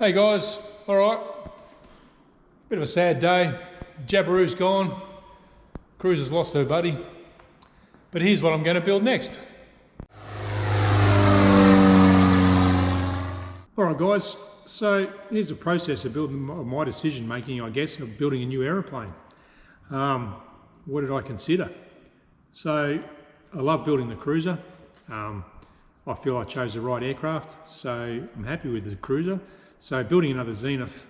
Hey guys, all right. Bit of a sad day. Jabiru's gone. Cruiser's lost her buddy. But here's what I'm going to build next. All right guys, so here's the process of building my decision making, I guess, of building a new aeroplane. What did I consider? So I love building the Cruiser. I feel I chose the right aircraft, so I'm happy with the Cruiser. So building another Zenith,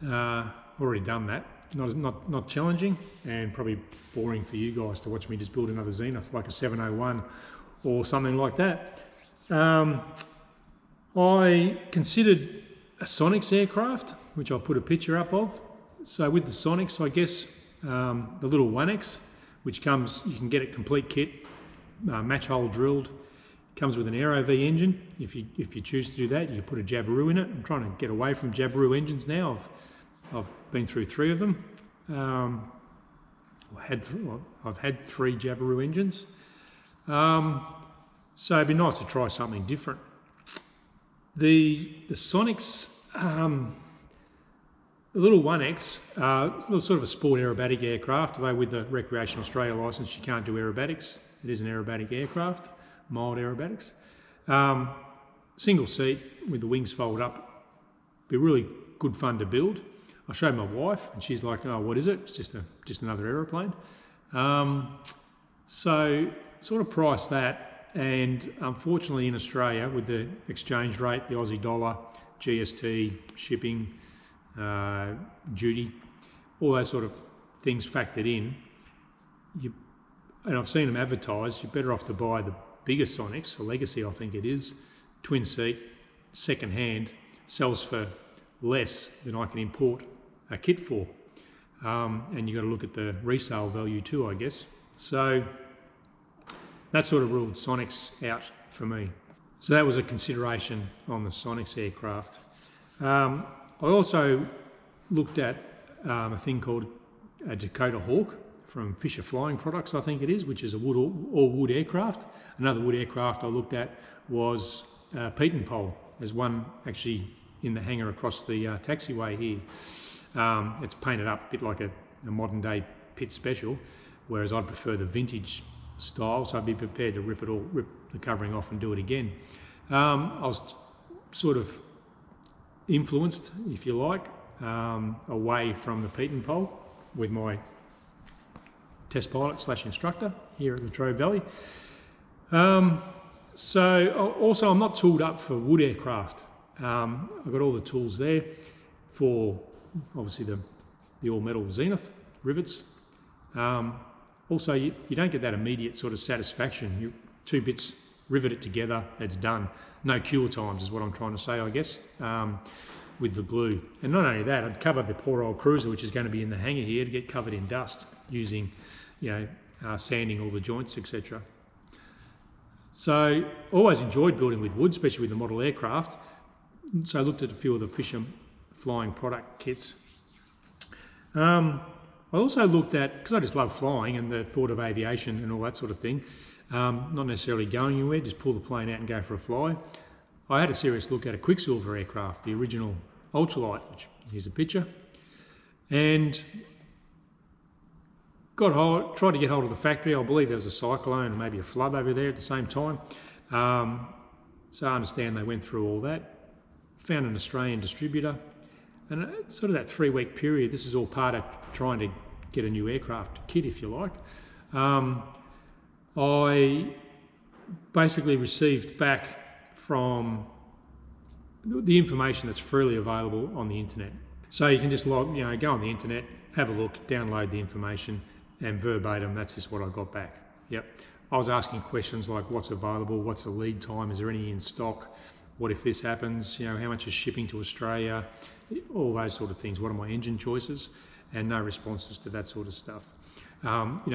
already done that. Not challenging and probably boring for you guys to watch me just build another Zenith like a 701 or something like that. I considered a Sonics aircraft, which I'll put a picture up of. So with the Sonics, I guess the little 1X, which comes, you can get it complete kit, match hole drilled. Comes with an Aero V engine. If you choose to do that, you can put a Jabiru in it. I'm trying to get away from Jabiru engines now. I've been through 3 of them. I've had 3 Jabiru engines. So it'd be nice to try something different. The Sonics, the little 1X, sort of a sport aerobatic aircraft, although with the Recreation Australia licence you can't do aerobatics. It is an aerobatic aircraft. Mild aerobatics. Single seat with the wings fold up. Be really good fun to build. I showed my wife and she's like, oh, what is it? It's just another aeroplane. So sort of priced that, and unfortunately in Australia with the exchange rate, the Aussie dollar, GST, shipping, duty, all those sort of things factored in, and I've seen them advertised, you're better off to buy the bigger Sonics, a Legacy I think it is, twin seat, second hand, sells for less than I can import a kit for. And you've got to look at the resale value too, I guess. So that sort of ruled Sonics out for me. So that was a consideration on the Sonics aircraft. I also looked at a thing called a Dakota Hawk from Fisher Flying Products, I think it is, which is a all wood aircraft. Another wood aircraft I looked at was Pete and Pole. There's one actually in the hangar across the taxiway here. It's painted up a bit like a modern day Pit Special, whereas I'd prefer the vintage style, so I'd be prepared to rip the covering off and do it again. I was sort of influenced, if you like, away from the Pete and Pole with my test pilot / instructor here at the Latrobe Valley. So also I'm not tooled up for wood aircraft. I've got all the tools there for obviously the all metal Zenith rivets. Also you don't get that immediate sort of satisfaction. 2 bits, rivet it together, it's done. No cure times is what I'm trying to say, I guess, with the glue. And not only that, I'd covered the poor old Cruiser, which is going to be in the hangar here, to get covered in dust using, sanding all the joints, etc. So always enjoyed building with wood, especially with the model aircraft. So I looked at a few of the Fisher Flying product kits. I also looked at, because I just love flying and the thought of aviation and all that sort of thing, not necessarily going anywhere, just pull the plane out and go for a fly. I had a serious look at a Quicksilver aircraft, the original ultralight, which here's a picture, and tried to get hold of the factory. I believe there was a cyclone and maybe a flood over there at the same time. So I understand they went through all that. Found an Australian distributor, and sort of that 3-week period, this is all part of trying to get a new aircraft kit, if you like. I basically received back from the information that's freely available on the internet. So you can just go on the internet, have a look, download the information, and verbatim, that's just what I got back. Yep. I was asking questions like what's available, what's the lead time, is there any in stock, what if this happens, how much is shipping to Australia, all those sort of things, what are my engine choices, and no responses to that sort of stuff.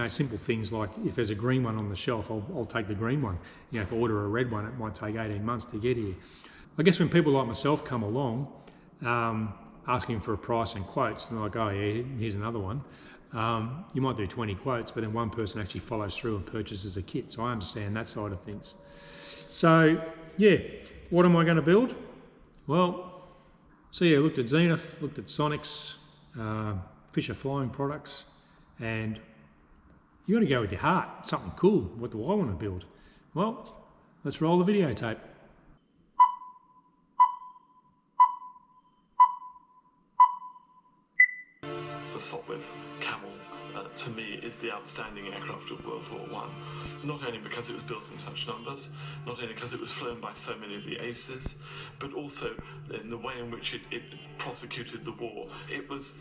Simple things like if there's a green one on the shelf, I'll take the green one. If I order a red one, it might take 18 months to get here. I guess when people like myself come along, asking for a price and quotes, and they're like, oh yeah, here's another one, you might do 20 quotes, but then one person actually follows through and purchases a kit. So I understand that side of things. So yeah, what am I going to build? Well, so yeah, looked at Zenith, looked at Sonic's, Fisher Flying Products, and you got to go with your heart. Something cool. What do I want to build? Well, let's roll the videotape. The Sopwith Camel, to me, is the outstanding aircraft of World War I. Not only because it was built in such numbers, not only because it was flown by so many of the aces, but also in the way in which it prosecuted the war. It was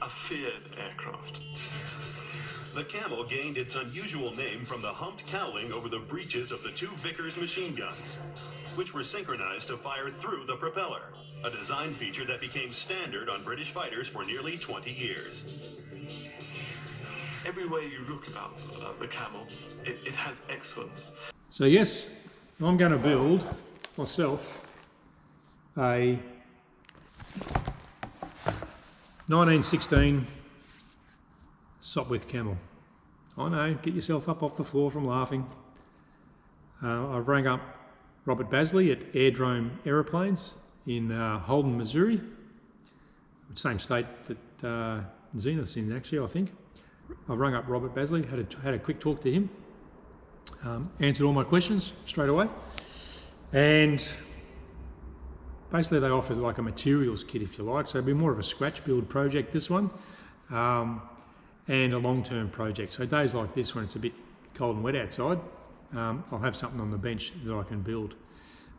a feared aircraft. The Camel gained its unusual name from the humped cowling over the breeches of the two Vickers machine guns, which were synchronized to fire through the propeller, a design feature that became standard on British fighters for nearly 20 years. Every way you look about the Camel, it has excellence. So yes, I'm going to build myself a 1916 Sopwith Camel. I know, get yourself up off the floor from laughing. I've rang up Robert Basley at Airdrome Aeroplanes in Holden, Missouri. Same state that Zenith's in, actually, I think. I've rung up Robert Basley, had a quick talk to him, answered all my questions straight away, and basically they offer like a materials kit, if you like, so it'll be more of a scratch build project, this one, and a long-term project. So days like this, when it's a bit cold and wet outside, I'll have something on the bench that I can build.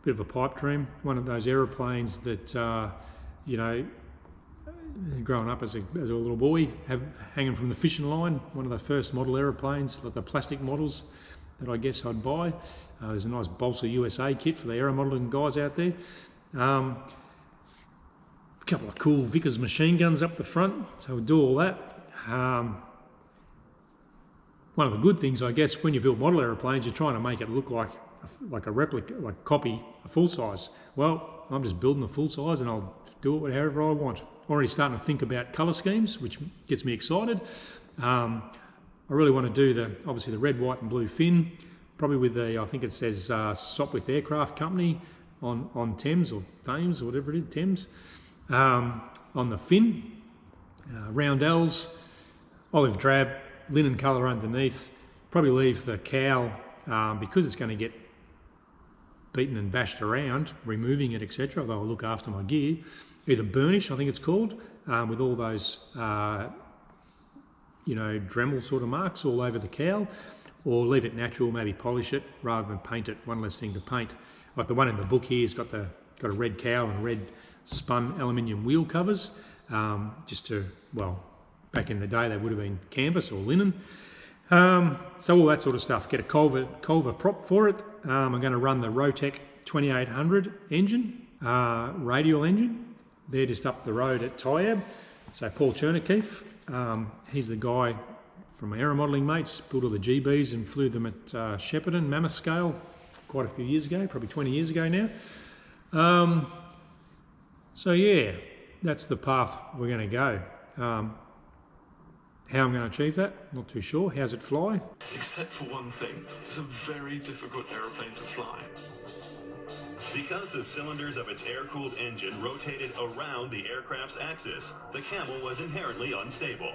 Bit of a pipe dream, one of those aeroplanes that, you know, growing up as a little boy, hanging from the fishing line, one of the first model aeroplanes, like the plastic models that I guess I'd buy. There's a nice Balsa USA kit for the aero modelling guys out there. A couple of cool Vickers machine guns up the front, so we'll do all that. One of the good things, I guess, when you build model aeroplanes, you're trying to make it look like a replica, like copy a full size. Well, I'm just building a full size and I'll do it however I want. Already starting to think about colour schemes, which gets me excited. I really want to do obviously the red, white and blue fin, probably with I think it says Sopwith Aircraft Company on Thames or Thames or whatever it is, Thames, on the fin. Roundels, olive drab, linen colour underneath. Probably leave the cowl, because it's going to get beaten and bashed around, removing it, etc. Although I'll look after my gear. Either burnish, I think it's called, with all those, you know, Dremel sort of marks all over the cowl, or leave it natural, maybe polish it rather than paint it. One less thing to paint. Like the one in the book here has got a red cowl and red spun aluminium wheel covers, just to, well, back in the day they would have been canvas or linen. So all that sort of stuff. Get a Culver prop for it. I'm going to run the Rotec 2800 engine, radial engine. They're just up the road at Tyab. So Paul Chernekeefe, he's the guy from Aero Modelling Mates, built all the GBs and flew them at Shepparton, mammoth scale, quite a few years ago, probably 20 years ago now. So yeah, that's the path we're going to go. How I'm going to achieve that, not too sure. How's it fly? Except for one thing, it's a very difficult aeroplane to fly. Because the cylinders of its air-cooled engine rotated around the aircraft's axis, the Camel was inherently unstable.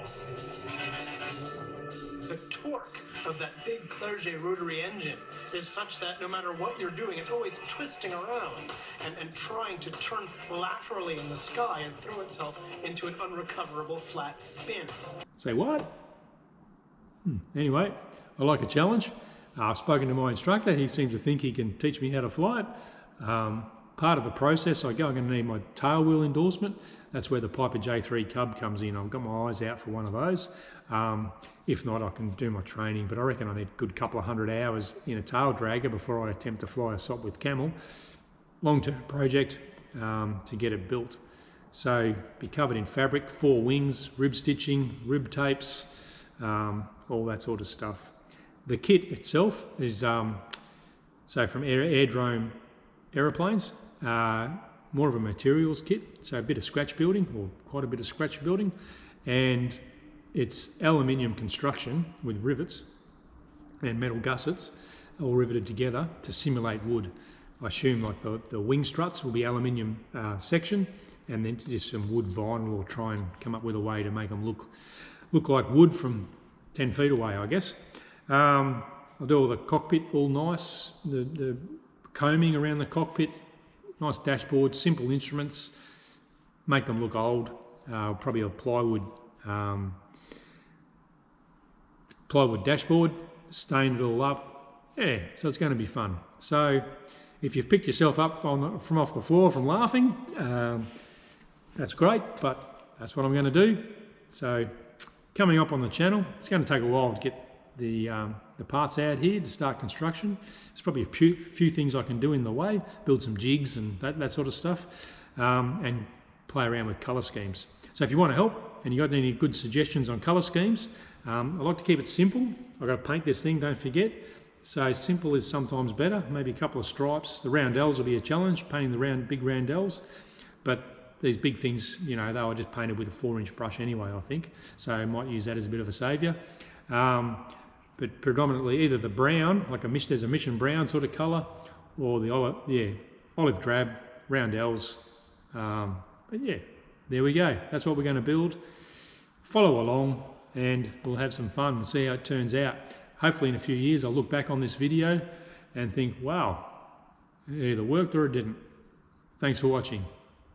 The torque of that big Clerget rotary engine is such that no matter what you're doing, it's always twisting around and trying to turn laterally in the sky and throw itself into an unrecoverable flat spin. Say what? Anyway, I like a challenge. I've spoken to my instructor. He seems to think he can teach me how to fly it. Part of the process, I'm going to need my tail wheel endorsement. That's where the Piper J3 Cub comes in. I've got my eyes out for one of those. If not, I can do my training, but I reckon I need a good couple of 100 hours in a tail dragger before I attempt to fly a Sopwith Camel. Long-term project to get it built. So be covered in fabric, 4 wings, rib stitching, rib tapes, all that sort of stuff. The kit itself is so from Airdrome Aeroplanes, more of a materials kit, so a bit of scratch building, or quite a bit of scratch building, and it's aluminium construction with rivets and metal gussets all riveted together to simulate wood. I assume like the wing struts will be aluminium section, and then just some wood vinyl, or try and come up with a way to make them look like wood from 10 feet away, I guess. I'll do all the cockpit all nice, the combing around the cockpit, nice dashboard, simple instruments, make them look old. Probably a plywood dashboard, stain it all up. Yeah, so it's going to be fun. So if you've picked yourself up from off the floor from laughing, that's great, but that's what I'm going to do. So coming up on the channel, it's going to take a while to get the parts out here to start construction. There's probably a few things I can do in the way, build some jigs and that sort of stuff, and play around with colour schemes. So if you want to help and you got any good suggestions on colour schemes, I like to keep it simple. I've got to paint this thing, don't forget. So simple is sometimes better, maybe a couple of stripes. The roundels will be a challenge, painting the big roundels, but these big things, you know, they were just painted with a 4-inch brush anyway, I think. So I might use that as a bit of a saviour. But predominantly either the brown, like there's a mission brown sort of colour, or the olive drab, roundels. But yeah, there we go. That's what we're going to build. Follow along and we'll have some fun and see how it turns out. Hopefully in a few years I'll look back on this video and think, wow, it either worked or it didn't. Thanks for watching.